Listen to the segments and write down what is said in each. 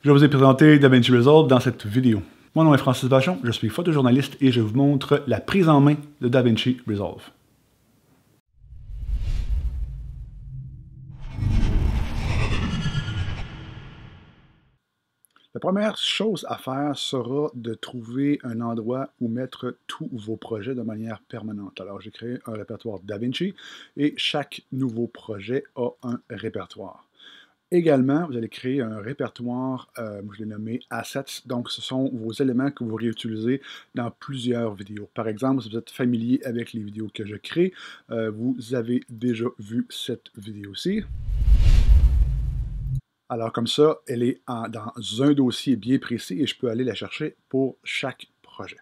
Je vais vous présenter DaVinci Resolve dans cette vidéo. Mon nom est Francis Vachon, je suis photojournaliste et je vous montre la prise en main de DaVinci Resolve. La première chose à faire sera de trouver un endroit où mettre tous vos projets de manière permanente. Alors, j'ai créé un répertoire DaVinci et chaque nouveau projet a un répertoire. Également, vous allez créer un répertoire, je l'ai nommé Assets, donc ce sont vos éléments que vous réutilisez dans plusieurs vidéos. Par exemple, si vous êtes familier avec les vidéos que je crée, vous avez déjà vu cette vidéo-ci. Alors comme ça, elle est dans un dossier bien précis et je peux aller la chercher pour chaque projet.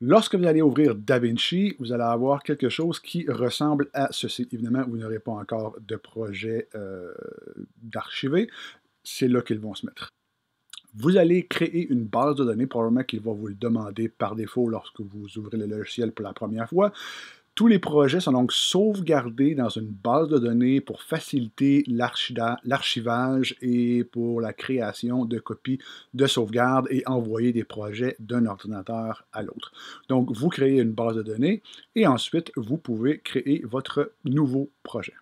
Lorsque vous allez ouvrir DaVinci, vous allez avoir quelque chose qui ressemble à ceci. Évidemment, vous n'aurez pas encore de projet d'archiver. C'est là qu'ils vont se mettre. Vous allez créer une base de données, probablement qu'il va vous le demander par défaut lorsque vous ouvrez le logiciel pour la première fois. Tous les projets sont donc sauvegardés dans une base de données pour faciliter l'archivage et pour la création de copies de sauvegarde et envoyer des projets d'un ordinateur à l'autre. Donc, vous créez une base de données et ensuite, vous pouvez créer votre nouveau projet.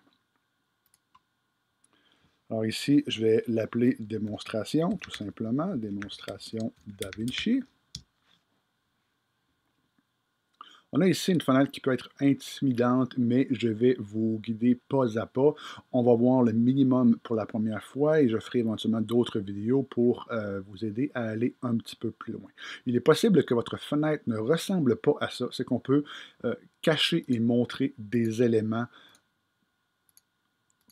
Alors ici, je vais l'appeler démonstration, tout simplement, démonstration DaVinci. On a ici une fenêtre qui peut être intimidante, mais je vais vous guider pas à pas. On va voir le minimum pour la première fois et je ferai éventuellement d'autres vidéos pour vous aider à aller un petit peu plus loin. Il est possible que votre fenêtre ne ressemble pas à ça. C'est qu'on peut cacher et montrer des éléments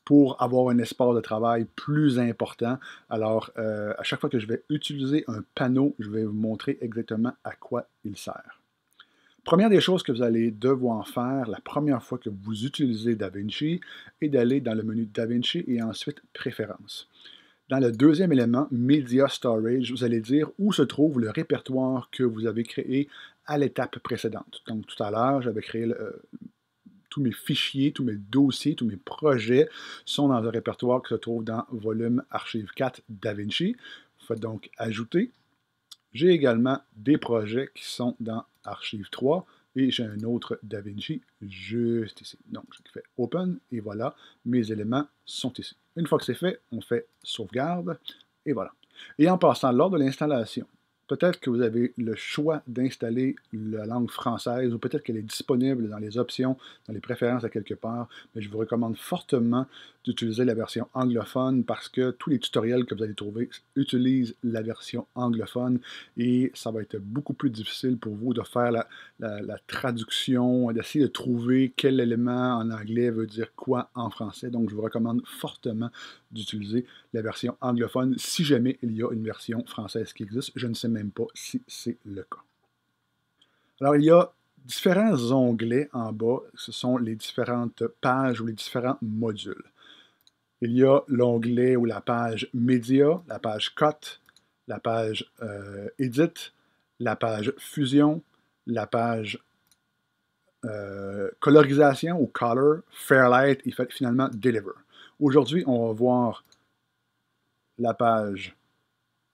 pour avoir un espace de travail plus important. Alors, à chaque fois que je vais utiliser un panneau, je vais vous montrer exactement à quoi il sert. Première des choses que vous allez devoir faire la première fois que vous utilisez DaVinci est d'aller dans le menu DaVinci et ensuite Préférences. Dans le deuxième élément, Media Storage, vous allez dire où se trouve le répertoire que vous avez créé à l'étape précédente. Donc tout à l'heure, j'avais créé tous mes fichiers, tous mes dossiers, tous mes projets sont dans un répertoire qui se trouve dans Volume Archive 4 DaVinci. Vous faites donc Ajouter. J'ai également des projets qui sont dans Archive 3 et j'ai un autre DaVinci juste ici. Donc, je fais Open et voilà, mes éléments sont ici. Une fois que c'est fait, on fait Sauvegarde et voilà. Et en passant, lors de l'installation, peut-être que vous avez le choix d'installer la langue française ou peut-être qu'elle est disponible dans les options, dans les préférences à quelque part, mais je vous recommande fortement d'utiliser la version anglophone parce que tous les tutoriels que vous allez trouver utilisent la version anglophone et ça va être beaucoup plus difficile pour vous de faire la traduction, d'essayer de trouver quel élément en anglais veut dire quoi en français. Donc, je vous recommande fortement d'utiliser la version anglophone si jamais il y a une version française qui existe. Je ne sais même pas si c'est le cas. Alors, il y a différents onglets en bas. Ce sont les différentes pages ou les différents modules. Il y a l'onglet ou la page Média, la page Cut, la page Edit, la page Fusion, la page Colorisation ou Color, Fairlight et finalement Deliver. Aujourd'hui, on va voir la page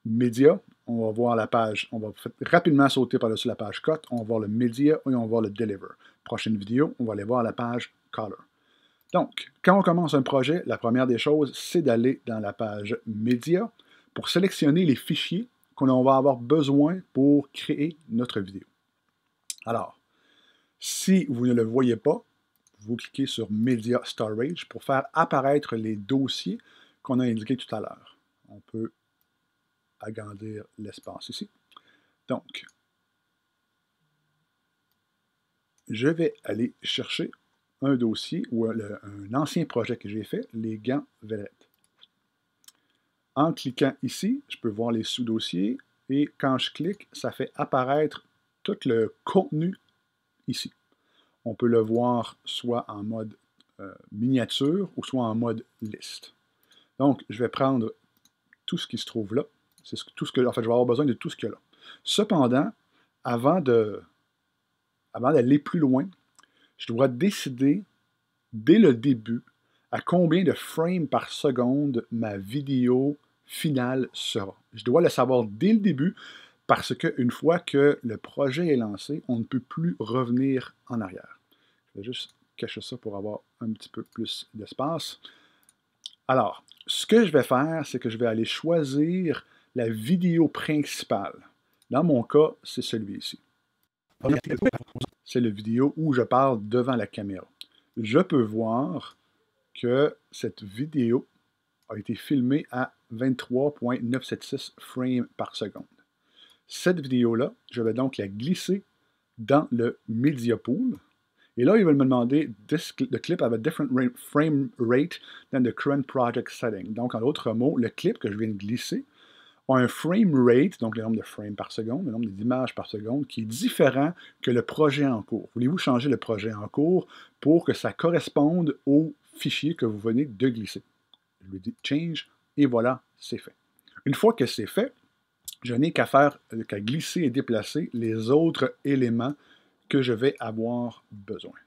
Média, on va voir la page, on va rapidement sauter par-dessus la page Cut, on va voir le Média et on va voir le Deliver. Prochaine vidéo, on va aller voir la page Color. Donc, quand on commence un projet, la première des choses, c'est d'aller dans la page Média pour sélectionner les fichiers qu'on va avoir besoin pour créer notre vidéo. Alors, si vous ne le voyez pas, vous cliquez sur Media Storage pour faire apparaître les dossiers qu'on a indiqués tout à l'heure. On peut agrandir l'espace ici. Donc, je vais aller chercher un dossier ou un ancien projet que j'ai fait, les gants Velvet. En cliquant ici, je peux voir les sous-dossiers et quand je clique, ça fait apparaître tout le contenu ici. On peut le voir soit en mode miniature ou soit en mode liste. Donc, je vais prendre tout ce qui se trouve là. C'est tout ce que, en fait, je vais avoir besoin de tout ce qu'il y a là. Cependant, avant d'aller plus loin, je dois décider dès le début à combien de frames par seconde ma vidéo final sera. Je dois le savoir dès le début parce qu'une fois que le projet est lancé, on ne peut plus revenir en arrière. Je vais juste cacher ça pour avoir un petit peu plus d'espace. Alors, ce que je vais faire, c'est que je vais aller choisir la vidéo principale. Dans mon cas, c'est celui-ci. C'est la vidéo où je parle devant la caméra. Je peux voir que cette vidéo a été filmée à 23,976 frames par seconde. Cette vidéo-là, je vais donc la glisser dans le Media Pool. Et là, il va me demander the clip have a different frame rate than the current project setting. Donc, en d'autres mots, le clip que je viens de glisser a un frame rate, donc le nombre de frames par seconde, le nombre d'images par seconde, qui est différent que le projet en cours. Voulez-vous changer le projet en cours pour que ça corresponde au fichier que vous venez de glisser? Je lui dis Change, et voilà, c'est fait. Une fois que c'est fait, je n'ai qu'à glisser et déplacer les autres éléments que je vais avoir besoin.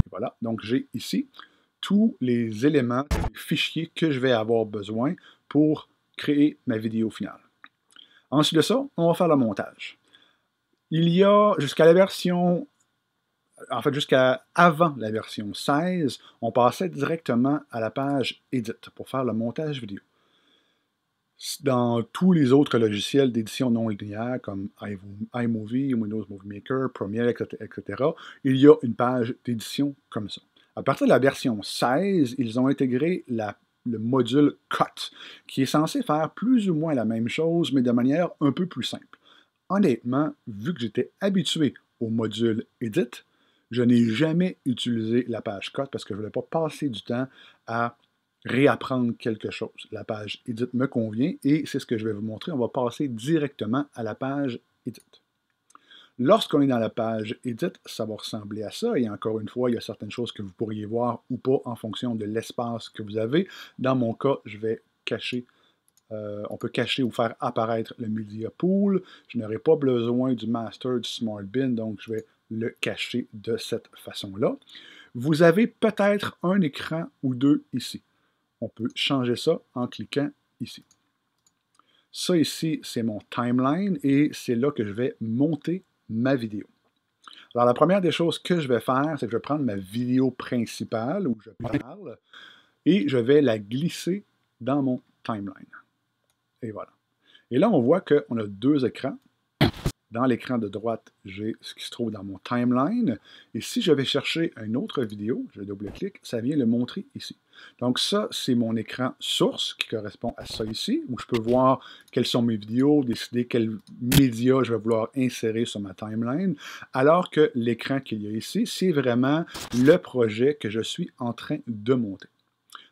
Et voilà, donc j'ai ici tous les éléments, les fichiers que je vais avoir besoin pour créer ma vidéo finale. Ensuite de ça, on va faire le montage. Il y a jusqu'à la version, en fait jusqu'à avant la version 16, on passait directement à la page Edit pour faire le montage vidéo. Dans tous les autres logiciels d'édition non linéaire comme iMovie, Windows Movie Maker, Premiere, etc., il y a une page d'édition comme ça. À partir de la version 16, ils ont intégré le module Cut, qui est censé faire plus ou moins la même chose, mais de manière un peu plus simple. Honnêtement, vu que j'étais habitué au module Edit, je n'ai jamais utilisé la page Cut parce que je ne voulais pas passer du temps à réapprendre quelque chose. La page Edit me convient et c'est ce que je vais vous montrer. On va passer directement à la page Edit. Lorsqu'on est dans la page Edit, ça va ressembler à ça. Et encore une fois, il y a certaines choses que vous pourriez voir ou pas en fonction de l'espace que vous avez. Dans mon cas, je vais cacher. On peut cacher ou faire apparaître le Media Pool. Je n'aurai pas besoin du Master, du Smart Bin, donc je vais le cacher de cette façon-là. Vous avez peut-être un écran ou deux ici. On peut changer ça en cliquant ici. Ça ici, c'est mon timeline et c'est là que je vais monter ma vidéo. Alors, la première des choses que je vais faire, c'est que je vais prendre ma vidéo principale où je parle et je vais la glisser dans mon timeline. Et voilà. Et là, on voit qu'on a deux écrans. Dans l'écran de droite, j'ai ce qui se trouve dans mon timeline. Et si je vais chercher une autre vidéo, je double-clique, ça vient le montrer ici. Donc ça, c'est mon écran source qui correspond à ça ici, où je peux voir quelles sont mes vidéos, décider quels médias je vais vouloir insérer sur ma timeline, alors que l'écran qu'il y a ici, c'est vraiment le projet que je suis en train de monter.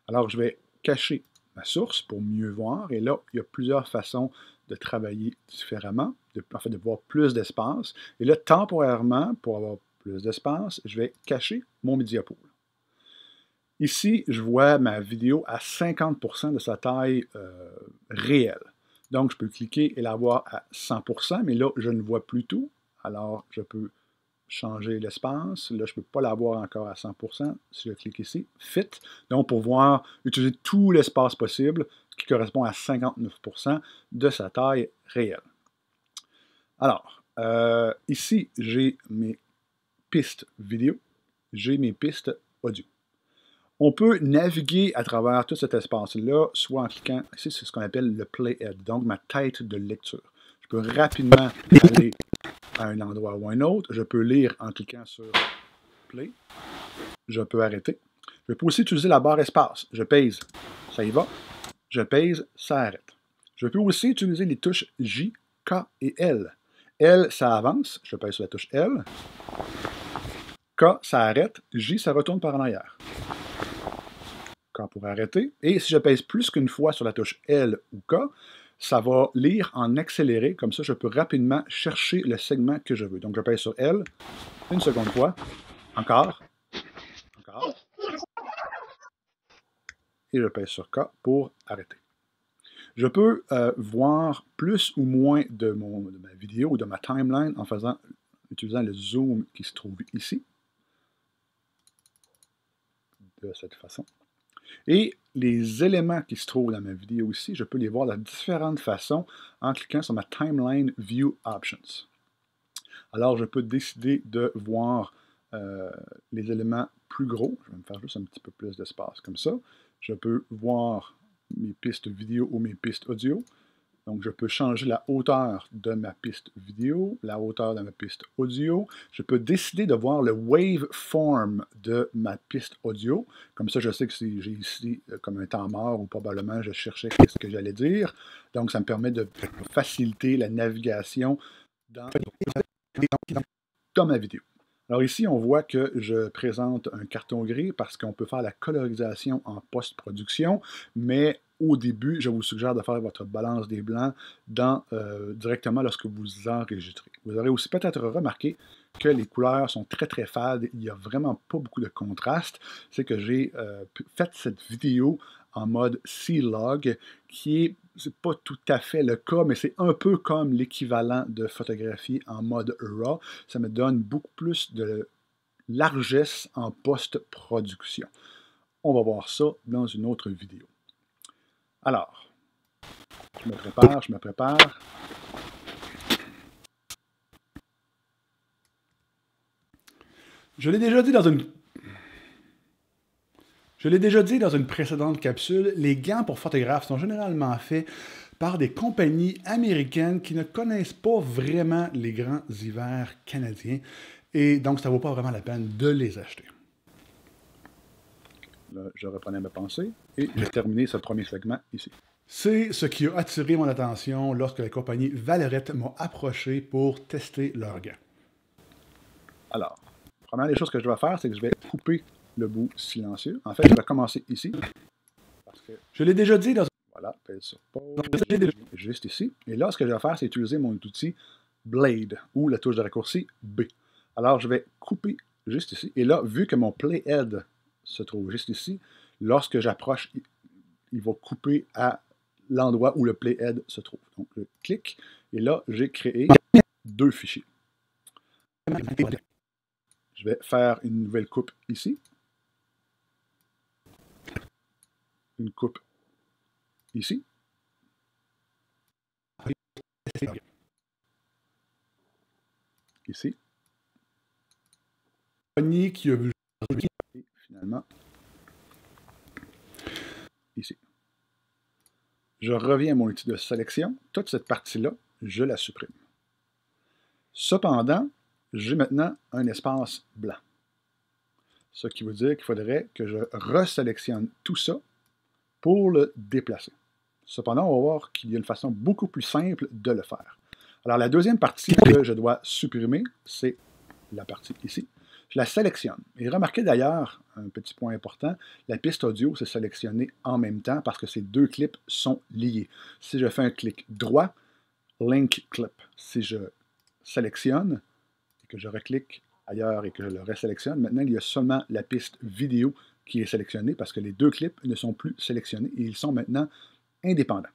Alors, je vais cacher ma source pour mieux voir, et là, il y a plusieurs façons de travailler différemment, en fait, de voir plus d'espace. Et là, temporairement, pour avoir plus d'espace, je vais cacher mon Media Pool. Ici, je vois ma vidéo à 50% de sa taille réelle. Donc, je peux cliquer et la voir à 100%, mais là, je ne vois plus tout. Alors, je peux changer l'espace. Là, je ne peux pas l'avoir encore à 100%. Si je clique ici, Fit. Donc, pour pouvoir utiliser tout l'espace possible qui correspond à 59% de sa taille réelle. Alors, ici, j'ai mes pistes vidéo, j'ai mes pistes audio. On peut naviguer à travers tout cet espace-là, soit en cliquant, ici, c'est ce qu'on appelle le playhead, donc ma tête de lecture. Je peux rapidement aller à un endroit ou un autre. Je peux lire en cliquant sur Play. Je peux arrêter. Je peux aussi utiliser la barre espace. Je pèse, ça y va. Je pèse, ça arrête. Je peux aussi utiliser les touches J, K et L. L, ça avance. Je pèse sur la touche L. K, ça arrête. J, ça retourne par en arrière. K pour arrêter. Et si je pèse plus qu'une fois sur la touche L ou K, ça va lire en accéléré. Comme ça, je peux rapidement chercher le segment que je veux. Donc, je pèse sur L une seconde fois. Encore. Encore. Et je pèse sur K pour arrêter. Je peux voir plus ou moins de ma vidéo ou de ma timeline en utilisant le zoom qui se trouve ici. De cette façon. Et les éléments qui se trouvent dans ma vidéo ici, je peux les voir de différentes façons en cliquant sur ma Timeline View Options. Alors, je peux décider de voir les éléments plus gros. Je vais me faire juste un petit peu plus d'espace comme ça. Je peux voir mes pistes vidéo ou mes pistes audio. Donc, je peux changer la hauteur de ma piste vidéo, la hauteur de ma piste audio. Je peux décider de voir le waveform de ma piste audio. Comme ça, je sais que si j'ai ici comme un temps mort ou probablement je cherchais ce que j'allais dire. Donc, ça me permet de faciliter la navigation dans ma vidéo. Alors ici, on voit que je présente un carton gris parce qu'on peut faire la colorisation en post-production, mais au début, je vous suggère de faire votre balance des blancs directement lorsque vous enregistrez. Vous aurez aussi peut-être remarqué que les couleurs sont très très fades, il n'y a vraiment pas beaucoup de contraste. C'est que j'ai fait cette vidéo en mode C-Log, qui est, c'est pas tout à fait le cas, mais c'est un peu comme l'équivalent de photographie en mode RAW. Ça me donne beaucoup plus de largesse en post-production. On va voir ça dans une autre vidéo. Alors, je me prépare. Je l'ai déjà dit dans une précédente capsule, les gants pour photographes sont généralement faits par des compagnies américaines qui ne connaissent pas vraiment les grands hivers canadiens et donc ça ne vaut pas vraiment la peine de les acheter. Là, je reprenais ma pensée et j'ai terminé ce premier segment ici. C'est ce qui a attiré mon attention lorsque la compagnie Valorette m'a approché pour tester leurs gants. Alors, la première des choses que je vais faire, c'est que je vais couper le bout silencieux. En fait, je vais commencer ici. Parce que je l'ai déjà dit dans... Voilà, pèse sur pause. Juste ici. Et là, ce que je vais faire, c'est utiliser mon outil Blade, ou la touche de raccourci B. Alors, je vais couper juste ici. Et là, vu que mon playhead se trouve juste ici, lorsque j'approche, il va couper à l'endroit où le playhead se trouve. Donc, je clique, et là, j'ai créé deux fichiers. Je vais faire une nouvelle coupe ici. Une coupe ici. Ici. Qui a vu et finalement ici. Je reviens à mon outil de sélection. Toute cette partie-là, je la supprime. Cependant, j'ai maintenant un espace blanc. Ce qui veut dire qu'il faudrait que je resélectionne tout ça pour le déplacer. Cependant, on va voir qu'il y a une façon beaucoup plus simple de le faire. Alors, la deuxième partie que je dois supprimer, c'est la partie ici. Je la sélectionne. Et remarquez d'ailleurs, un petit point important, la piste audio s'est sélectionnée en même temps parce que ces deux clips sont liés. Si je fais un clic droit, Link Clip. Si je sélectionne et que je reclique ailleurs et que je le resélectionne, maintenant il y a seulement la piste vidéo qui est sélectionnée parce que les deux clips ne sont plus sélectionnés et ils sont maintenant indépendants.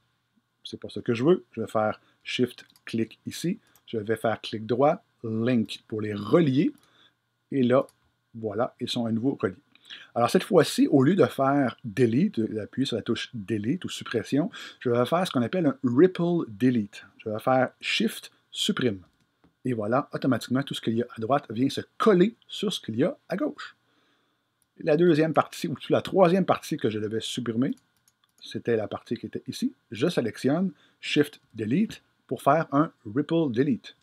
C'est pas ce que je veux. Je vais faire Shift-clic ici. Je vais faire clic droit, Link pour les relier. Et là, voilà, ils sont à nouveau reliés. Alors cette fois-ci, au lieu de faire Delete, d'appuyer sur la touche Delete ou suppression, je vais faire ce qu'on appelle un Ripple Delete. Je vais faire Shift, supprime. Et voilà, automatiquement, tout ce qu'il y a à droite vient se coller sur ce qu'il y a à gauche. Et la deuxième partie, ou la troisième partie que je devais supprimer, c'était la partie qui était ici. Je sélectionne Shift Delete pour faire un Ripple Delete.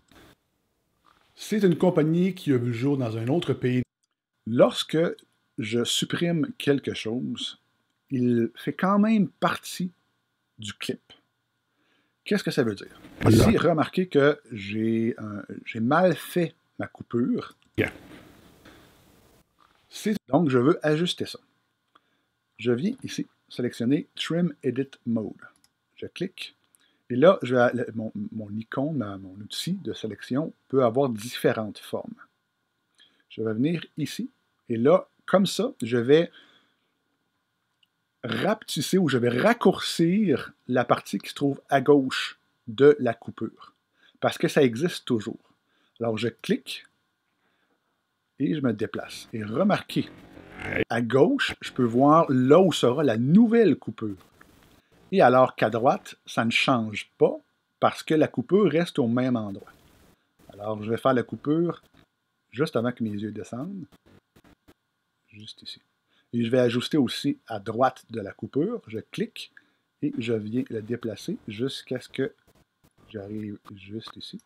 C'est une compagnie qui a vu le jour dans un autre pays. Lorsque je supprime quelque chose, il fait quand même partie du clip. Qu'est-ce que ça veut dire? Ici, remarquez que j'ai mal fait ma coupure. Donc, je veux ajuster ça. Je viens ici, sélectionner Trim Edit Mode. Je clique. Et là, mon icône, mon outil de sélection peut avoir différentes formes. Je vais venir ici. Et là, comme ça, je vais rapetisser ou je vais raccourcir la partie qui se trouve à gauche de la coupure. Parce que ça existe toujours. Alors, je clique et je me déplace. Et remarquez À gauche, je peux voir là où sera la nouvelle coupure. Et alors qu'à droite, ça ne change pas parce que la coupure reste au même endroit. Alors, je vais faire la coupure juste avant que mes yeux descendent. Juste ici. Et je vais ajuster aussi à droite de la coupure. Je clique et je viens le déplacer jusqu'à ce que j'arrive juste ici.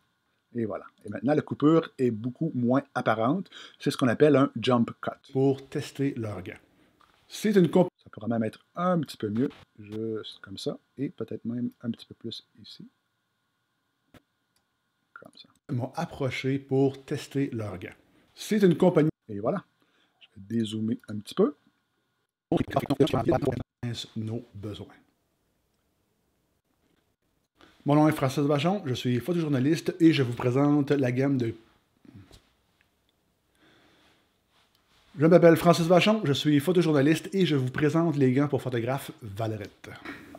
Et voilà. Et maintenant, la coupure est beaucoup moins apparente. C'est ce qu'on appelle un jump cut. Pour tester leur gant. C'est une comp. Ça pourrait même être un petit peu mieux, juste comme ça, et peut-être même un petit peu plus ici. Comme ça. Ils m'ont approché pour tester leur gant. C'est une compagnie. Et voilà. Je vais dézoomer un petit peu. Nos besoins. Mon nom est Francis Vachon, je suis photojournaliste et je vous présente la gamme de... Je m'appelle Francis Vachon, je suis photojournaliste et je vous présente les gants pour photographe Valerette.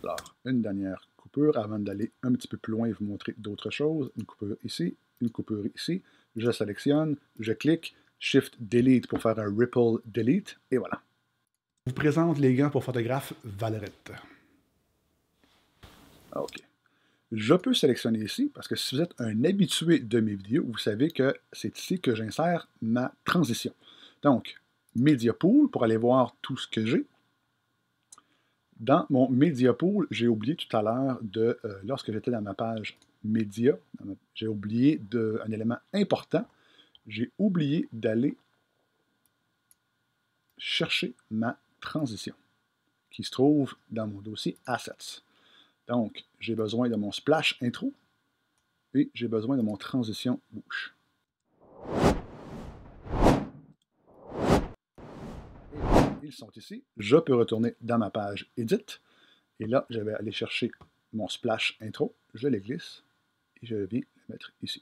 Alors, une dernière coupure avant d'aller un petit peu plus loin et vous montrer d'autres choses. Une coupure ici, une coupure ici. Je sélectionne, je clique, Shift Delete pour faire un Ripple Delete et voilà. Je vous présente les gants pour photographe Valerette. OK. Je peux sélectionner ici, parce que si vous êtes un habitué de mes vidéos, vous savez que c'est ici que j'insère ma transition. Donc, Media Pool, pour aller voir tout ce que j'ai. Dans mon Media Pool, j'ai oublié tout à l'heure de, lorsque j'étais dans ma page Média, j'ai oublié un élément important. J'ai oublié d'aller chercher ma transition, qui se trouve dans mon dossier Assets. Donc, j'ai besoin de mon splash intro et j'ai besoin de mon transition bouche. Ils sont ici. Je peux retourner dans ma page Edit. Et là, je vais aller chercher mon splash intro. Je les glisse et je viens le mettre ici.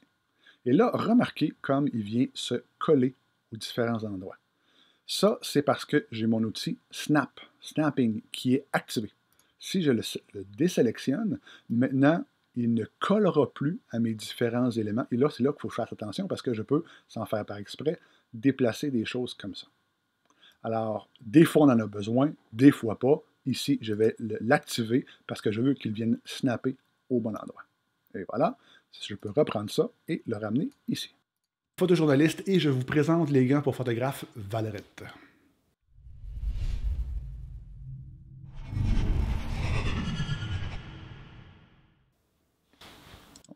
Et là, remarquez comme il vient se coller aux différents endroits. Ça, c'est parce que j'ai mon outil Snapping, qui est activé. Si je le désélectionne, maintenant, il ne collera plus à mes différents éléments. Et là, c'est là qu'il faut faire attention parce que je peux, sans faire par exprès, déplacer des choses comme ça. Alors, des fois, on en a besoin, des fois pas. Ici, je vais l'activer parce que je veux qu'il vienne snapper au bon endroit. Et voilà, je peux reprendre ça et le ramener ici. Photojournaliste et je vous présente les gants pour photographe Valerette.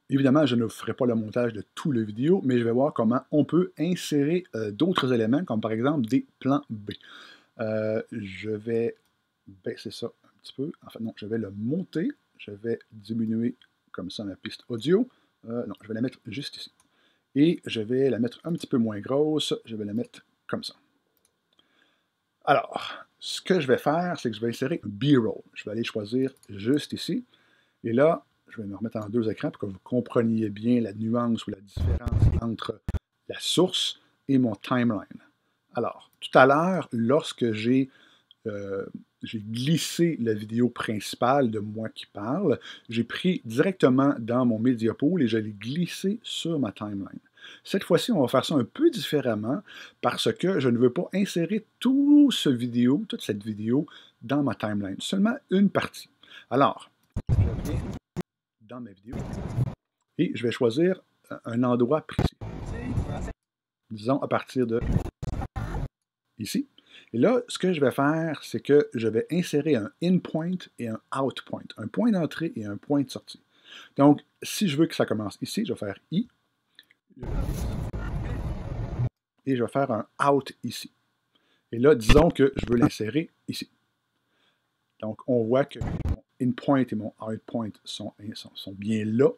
Évidemment, je ne vous ferai pas le montage de tout le vidéo, mais je vais voir comment on peut insérer d'autres éléments, comme par exemple des plans B. Je vais baisser ça un petit peu. Enfin, non, je vais le monter. Je vais diminuer comme ça ma piste audio. Non, je vais la mettre juste ici. Et je vais la mettre un petit peu moins grosse. Je vais la mettre comme ça. Alors, ce que je vais faire, c'est que je vais insérer un B-roll. Je vais aller choisir juste ici. Et là, je vais me remettre en deux écrans pour que vous compreniez bien la nuance ou la différence entre la source et mon timeline. Alors, tout à l'heure, lorsque j'ai glissé la vidéo principale de moi qui parle, j'ai pris directement dans mon Media Pool et je l'ai glissé sur ma timeline. Cette fois-ci, on va faire ça un peu différemment parce que je ne veux pas insérer toute cette vidéo dans ma timeline, seulement une partie. Alors, je viens dans ma vidéo et je vais choisir un endroit précis. Disons à partir de ici. Et là, ce que je vais faire, c'est que je vais insérer un in point et un out point, un point d'entrée et un point de sortie. Donc, si je veux que ça commence ici, je vais faire I. Et je vais faire un out ici. Et là, disons que je veux l'insérer ici. Donc, on voit que mon in point et mon out point sont bien là.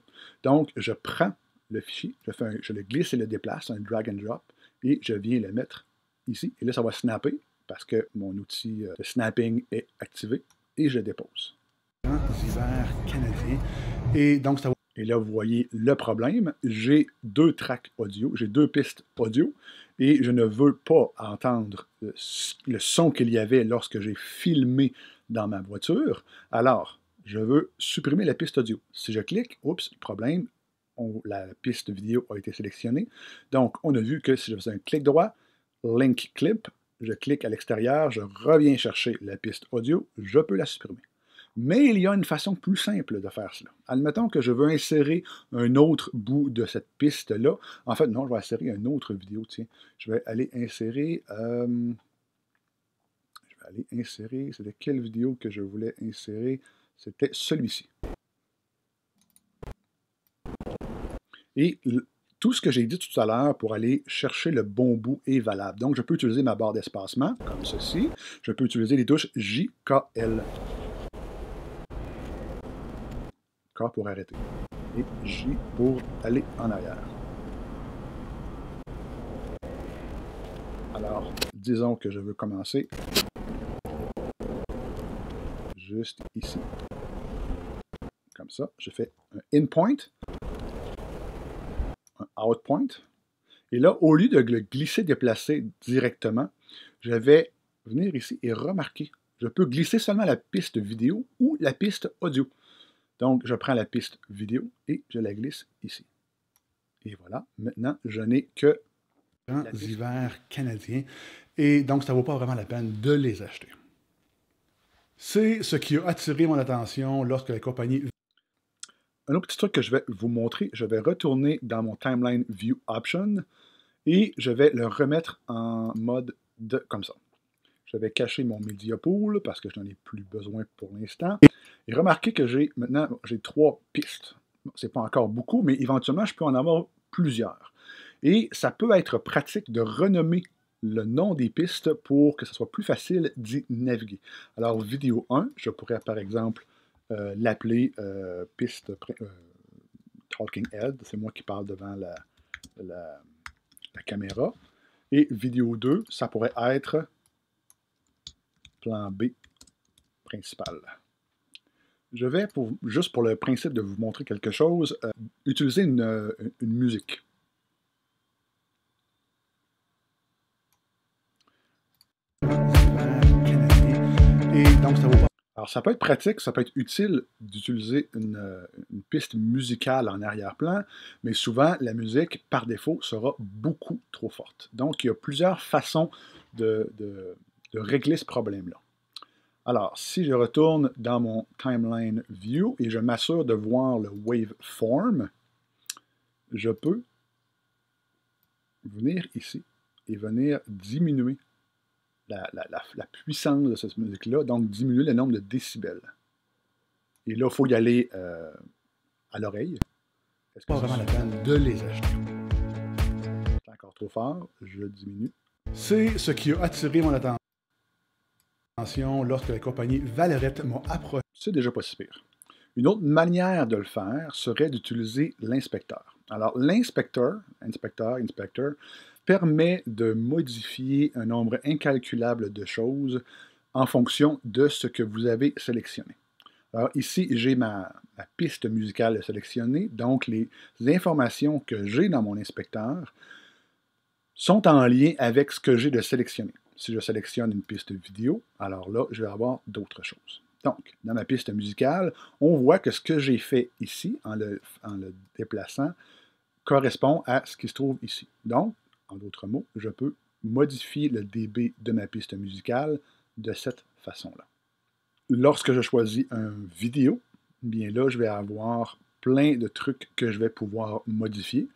Donc, je prends le fichier, je le glisse et le déplace, un drag and drop, et je viens le mettre ici. Et là, ça va snapper parce que mon outil de snapping est activé et je dépose. Hiver canadien. Et donc, ça va. Et là, vous voyez le problème. J'ai deux tracks audio, j'ai deux pistes audio et je ne veux pas entendre le son qu'il y avait lorsque j'ai filmé dans ma voiture. Alors, je veux supprimer la piste audio. Si je clique, oups, problème, la piste vidéo a été sélectionnée. Donc, on a vu que si je faisais un clic droit, link clip, je clique à l'extérieur, je reviens chercher la piste audio, je peux la supprimer. Mais il y a une façon plus simple de faire cela. Admettons que je veux insérer un autre bout de cette piste-là. En fait, non, je vais insérer une autre vidéo, tiens. Je vais aller insérer... c'était quelle vidéo que je voulais insérer? C'était celui-ci. Et tout ce que j'ai dit tout à l'heure pour aller chercher le bon bout est valable. Donc, je peux utiliser ma barre d'espacement, comme ceci. Je peux utiliser les touches J, K, L. K pour arrêter. Et J pour aller en arrière. Alors, disons que je veux commencer juste ici. Comme ça, je fais un in point, un out point. Et là, au lieu de le glisser, déplacer directement, je vais venir ici et remarquer. Je peux glisser seulement la piste vidéo ou la piste audio. Donc, je prends la piste vidéo et je la glisse ici. Et voilà, maintenant, je n'ai que grands hivers canadiens. Et donc, ça ne vaut pas vraiment la peine de les acheter. C'est ce qui a attiré mon attention lorsque la compagnie... Un autre petit truc que je vais vous montrer, je vais retourner dans mon Timeline View Option et je vais le remettre en mode comme ça. Je vais cacher mon Media Pool parce que je n'en ai plus besoin pour l'instant. Et remarquez que maintenant, j'ai 3 pistes. Bon, ce n'est pas encore beaucoup, mais éventuellement, je peux en avoir plusieurs. Et ça peut être pratique de renommer le nom des pistes pour que ce soit plus facile d'y naviguer. Alors, vidéo 1, je pourrais par exemple l'appeler piste Talking Head. C'est moi qui parle devant la caméra. Et vidéo 2, ça pourrait être plan B principal. Je vais, juste pour le principe de vous montrer quelque chose, utiliser une musique. Et donc, ça vaut pas. Alors, ça peut être pratique, ça peut être utile d'utiliser une piste musicale en arrière-plan, mais souvent, la musique, par défaut, sera beaucoup trop forte. Donc, il y a plusieurs façons de régler ce problème-là. Alors, si je retourne dans mon Timeline View et je m'assure de voir le Waveform, je peux venir ici et venir diminuer la puissance de cette musique-là, donc diminuer le nombre de décibels. Et là, il faut y aller à l'oreille. Est-ce que c'est vraiment la peine de les acheter? C'est encore trop fort, je diminue. C'est ce qui a attiré mon attention lorsque la compagnie Valerette m'a approché. C'est déjà pas si pire. Une autre manière de le faire serait d'utiliser l'inspecteur. Alors, l'inspecteur, permet de modifier un nombre incalculable de choses en fonction de ce que vous avez sélectionné. Alors ici, j'ai ma piste musicale sélectionnée, donc les informations que j'ai dans mon inspecteur sont en lien avec ce que j'ai de sélectionné. Si je sélectionne une piste vidéo, alors là, je vais avoir d'autres choses. Donc, dans ma piste musicale, on voit que ce que j'ai fait ici, en le déplaçant, correspond à ce qui se trouve ici. Donc, en d'autres mots, je peux modifier le dB de ma piste musicale de cette façon-là. Lorsque je choisis un vidéo, bien là, je vais avoir plein de trucs que je vais pouvoir modifier.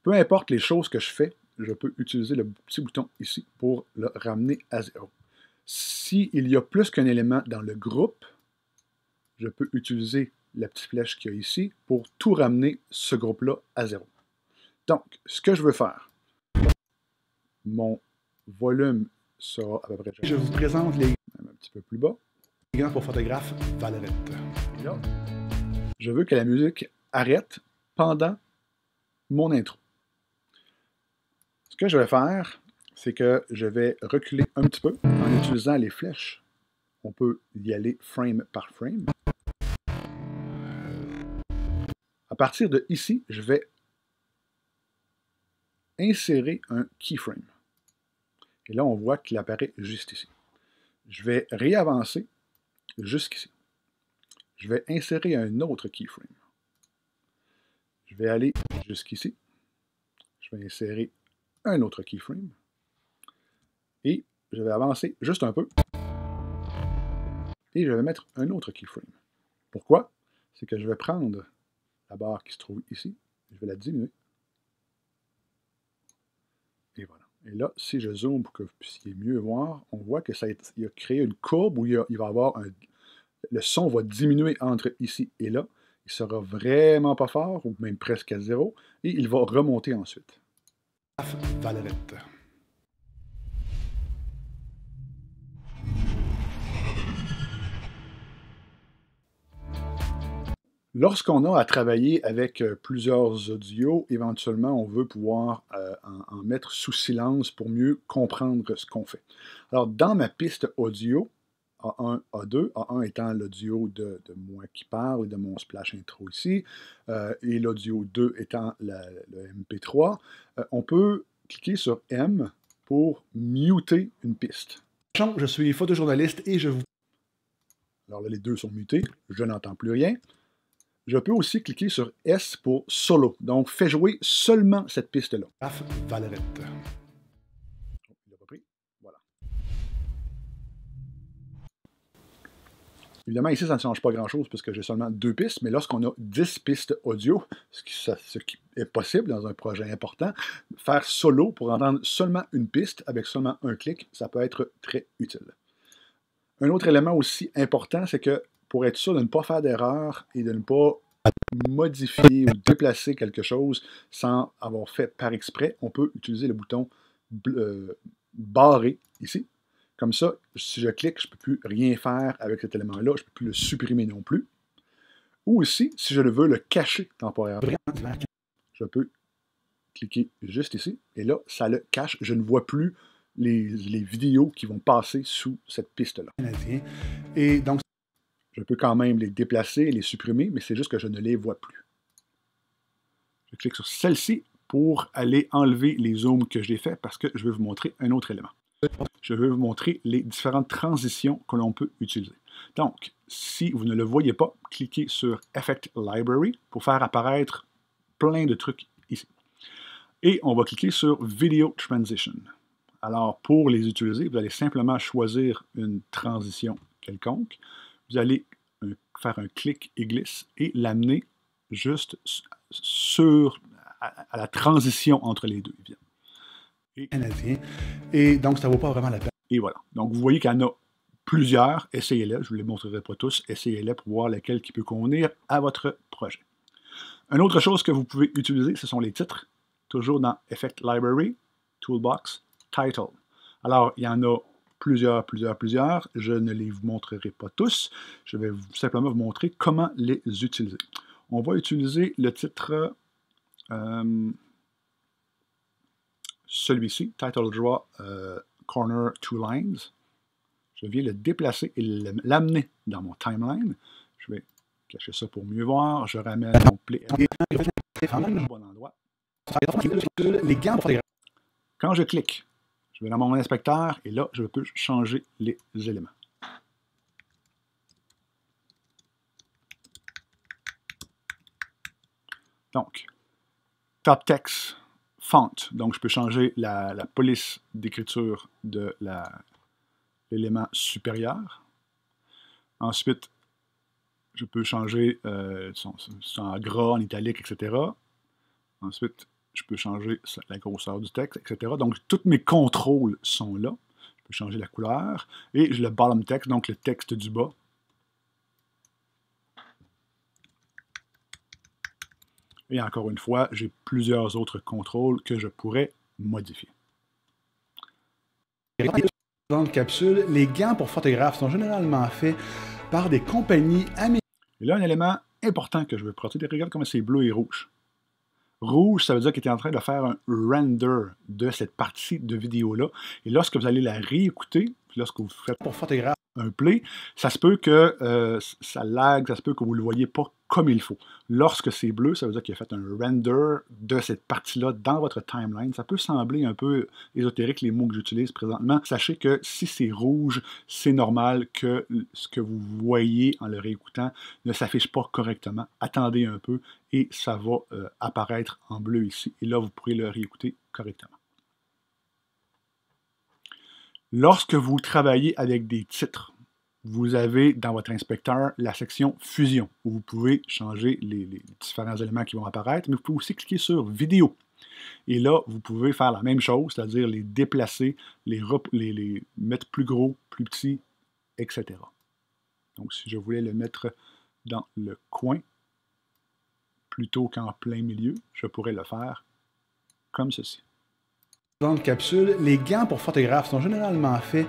Peu importe les choses que je fais, je peux utiliser le petit bouton ici pour le ramener à 0. S'il y a plus qu'un élément dans le groupe, je peux utiliser la petite flèche qu'il y a ici pour tout ramener ce groupe-là à 0. Donc, ce que je veux faire, mon volume sera à peu près... Je vous présente les... un petit peu plus bas. Les gants pour photographe Valerette. Là, je veux que la musique arrête pendant mon intro. Ce que je vais faire, c'est que je vais reculer un petit peu en utilisant les flèches. On peut y aller frame par frame. À partir de ici, je vais insérer un keyframe. Et là, on voit qu'il apparaît juste ici. Je vais réavancer jusqu'ici. Je vais insérer un autre keyframe. Je vais aller jusqu'ici. Je vais insérer un autre keyframe. Et je vais avancer juste un peu et je vais mettre un autre keyframe. Pourquoi? C'est que je vais prendre la barre qui se trouve ici, je vais la diminuer. Et voilà. Et là, si je zoome pour que vous puissiez mieux voir, on voit que il a créé une courbe où il va y avoir le son va diminuer entre ici et là. Il sera vraiment pas fort, ou même presque à zéro, et il va remonter ensuite. Valerette. Lorsqu'on a à travailler avec plusieurs audios, éventuellement, on veut pouvoir en mettre sous silence pour mieux comprendre ce qu'on fait. Alors, dans ma piste audio, A1, A2, A1 étant l'audio de moi qui parle et de mon splash intro ici, et l'audio 2 étant le MP3, on peut cliquer sur M pour muter une piste. Je suis photojournaliste et je vous... Alors là, les deux sont mutés, je n'entends plus rien. Je peux aussi cliquer sur S pour solo. Donc, fais jouer seulement cette piste-là. Valerette. Oh, il l'a pas pris. Voilà. Évidemment, ici, ça ne change pas grand-chose puisque j'ai seulement 2 pistes, mais lorsqu'on a 10 pistes audio, ce qui est possible dans un projet important, faire solo pour entendre seulement une piste avec seulement un clic, ça peut être très utile. Un autre élément aussi important, c'est que pour être sûr de ne pas faire d'erreur et de ne pas modifier ou déplacer quelque chose sans avoir fait par exprès, on peut utiliser le bouton barré ici. Comme ça, si je clique, je ne peux plus rien faire avec cet élément-là, je ne peux plus le supprimer non plus. Ou aussi, si je veux le cacher temporairement, je peux cliquer juste ici, et là, ça le cache. Je ne vois plus les vidéos qui vont passer sous cette piste-là. Et donc, je peux quand même les déplacer et les supprimer, mais c'est juste que je ne les vois plus. Je clique sur celle-ci pour aller enlever les zooms que j'ai faits parce que je veux vous montrer un autre élément. Je veux vous montrer les différentes transitions que l'on peut utiliser. Donc, si vous ne le voyez pas, cliquez sur Effect Library pour faire apparaître plein de trucs ici. Et on va cliquer sur Video Transition. Alors, pour les utiliser, vous allez simplement choisir une transition quelconque. Vous allez faire un clic et glisse et l'amener juste à la transition entre les deux. Et donc, ça ne vaut pas vraiment la peine. Et voilà. Donc, vous voyez qu'il y en a plusieurs. Essayez-les. Je ne vous les montrerai pas tous. Essayez-les pour voir lesquels qui peut convenir à votre projet. Une autre chose que vous pouvez utiliser, ce sont les titres. Toujours dans Effect Library, Toolbox, Title. Alors, il y en a plusieurs. Je ne les vous montrerai pas tous. Je vais simplement vous montrer comment les utiliser. On va utiliser le titre, celui-ci, Title Draw Corner 2 Lines. Je viens le déplacer et l'amener dans mon timeline. Je vais cacher ça pour mieux voir. Je ramène mon play au bon endroit. Quand je clique, je vais dans mon inspecteur et là, je peux changer les éléments. Donc, Top Text, Font. Donc, je peux changer la police d'écriture de l'élément supérieur. Ensuite, je peux changer en gras, en italique, etc. Ensuite, je peux changer la grosseur du texte, etc. Donc, tous mes contrôles sont là. Je peux changer la couleur. Et le bottom text, donc le texte du bas. Et encore une fois, j'ai plusieurs autres contrôles que je pourrais modifier. Dans la capsule, les gants pour photographes sont généralement faits par des compagnies américaines. Et là, un élément important que je veux procéder, regarde comment c'est bleu et rouge. Rouge, ça veut dire qu'il était en train de faire un render de cette partie de vidéo-là. Et lorsque vous allez la réécouter, puis lorsque vous faites pour photographe un play, ça se peut que ça lag, ça se peut que vous ne le voyez pas comme il faut. Lorsque c'est bleu, ça veut dire qu'il a fait un render de cette partie-là dans votre timeline. Ça peut sembler un peu ésotérique, les mots que j'utilise présentement. Sachez que si c'est rouge, c'est normal que ce que vous voyez en le réécoutant ne s'affiche pas correctement. Attendez un peu et ça va apparaître en bleu ici. Et là, vous pourrez le réécouter correctement. Lorsque vous travaillez avec des titres, vous avez dans votre inspecteur la section Fusion, où vous pouvez changer les différents éléments qui vont apparaître, mais vous pouvez aussi cliquer sur Vidéo. Et là, vous pouvez faire la même chose, c'est-à-dire les déplacer, les mettre plus gros, plus petits, etc. Donc, si je voulais le mettre dans le coin, plutôt qu'en plein milieu, je pourrais le faire comme ceci. Dans la capsule, les gants pour photographes sont généralement faits.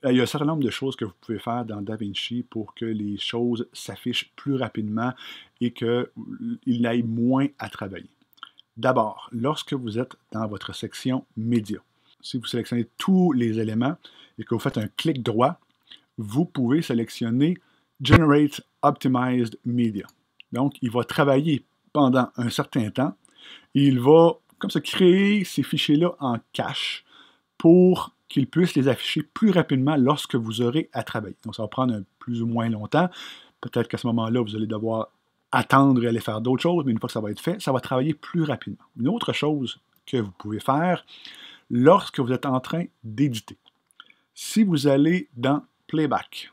Il y a un certain nombre de choses que vous pouvez faire dans DaVinci pour que les choses s'affichent plus rapidement et qu'il aille moins à travailler. D'abord, lorsque vous êtes dans votre section Médias, si vous sélectionnez tous les éléments et que vous faites un clic droit, vous pouvez sélectionner Generate Optimized Media. Donc, il va travailler pendant un certain temps et il va, comme ça, créer ces fichiers-là en cache pour qu'il puisse les afficher plus rapidement lorsque vous aurez à travailler. Donc, ça va prendre plus ou moins longtemps. Peut-être qu'à ce moment-là, vous allez devoir attendre et aller faire d'autres choses, mais une fois que ça va être fait, ça va travailler plus rapidement. Une autre chose que vous pouvez faire lorsque vous êtes en train d'éditer. Si vous allez dans Playback,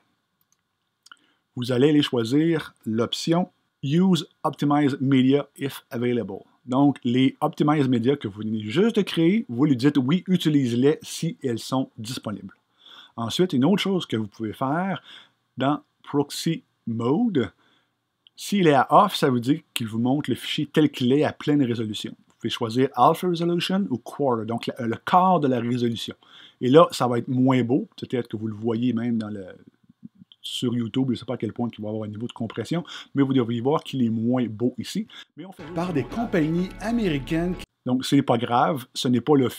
vous allez aller choisir l'option Use Optimized Media if available. Donc, les Optimized Media que vous venez juste de créer, vous lui dites oui, utilise-les si elles sont disponibles. Ensuite, une autre chose que vous pouvez faire dans Proxy Mode, s'il est à Off, ça veut dire qu'il vous montre le fichier tel qu'il est à pleine résolution. Vous pouvez choisir Alpha Resolution ou Quarter, donc le quart de la résolution. Et là, ça va être moins beau, peut-être que vous le voyez même sur YouTube, je ne sais pas à quel point il va avoir un niveau de compression, mais vous devriez voir qu'il est moins beau ici. Mais on fait par des compagnies américaines. Donc, ce n'est pas grave, ce n'est pas le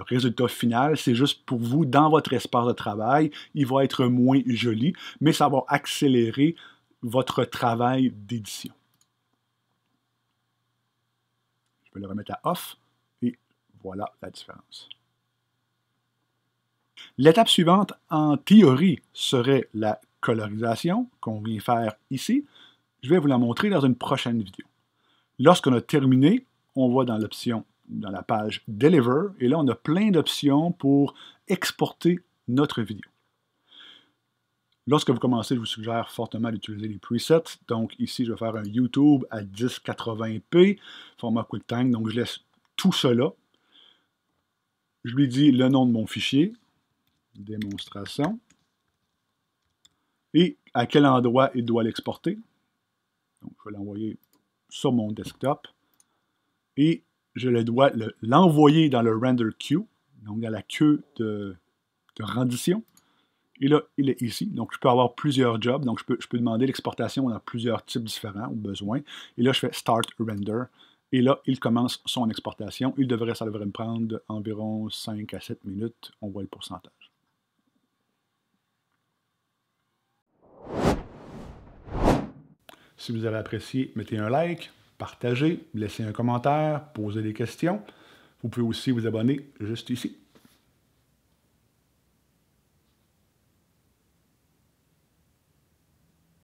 résultat final, c'est juste pour vous, dans votre espace de travail, il va être moins joli, mais ça va accélérer votre travail d'édition. Je vais le remettre à Off, et voilà la différence. L'étape suivante, en théorie, serait la colorisation qu'on vient faire ici. Je vais vous la montrer dans une prochaine vidéo. Lorsqu'on a terminé, on va dans l'option, dans la page Deliver, et là, on a plein d'options pour exporter notre vidéo. Lorsque vous commencez, je vous suggère fortement d'utiliser les presets. Donc ici, je vais faire un YouTube à 1080p, format QuickTime. Donc je laisse tout cela. Je lui dis le nom de mon fichier, démonstration, et à quel endroit il doit l'exporter. Donc je vais l'envoyer sur mon desktop. Et je dois l'envoyer dans le render queue, donc dans la queue de rendition. Et là, il est ici. Donc, je peux avoir plusieurs jobs. Donc, je peux demander l'exportation dans plusieurs types différents au besoin. Et là, je fais Start Render. Et là, il commence son exportation. Ça devrait me prendre environ 5 à 7 minutes. On voit le pourcentage. Si vous avez apprécié, mettez un like, partagez, laissez un commentaire, posez des questions. Vous pouvez aussi vous abonner juste ici.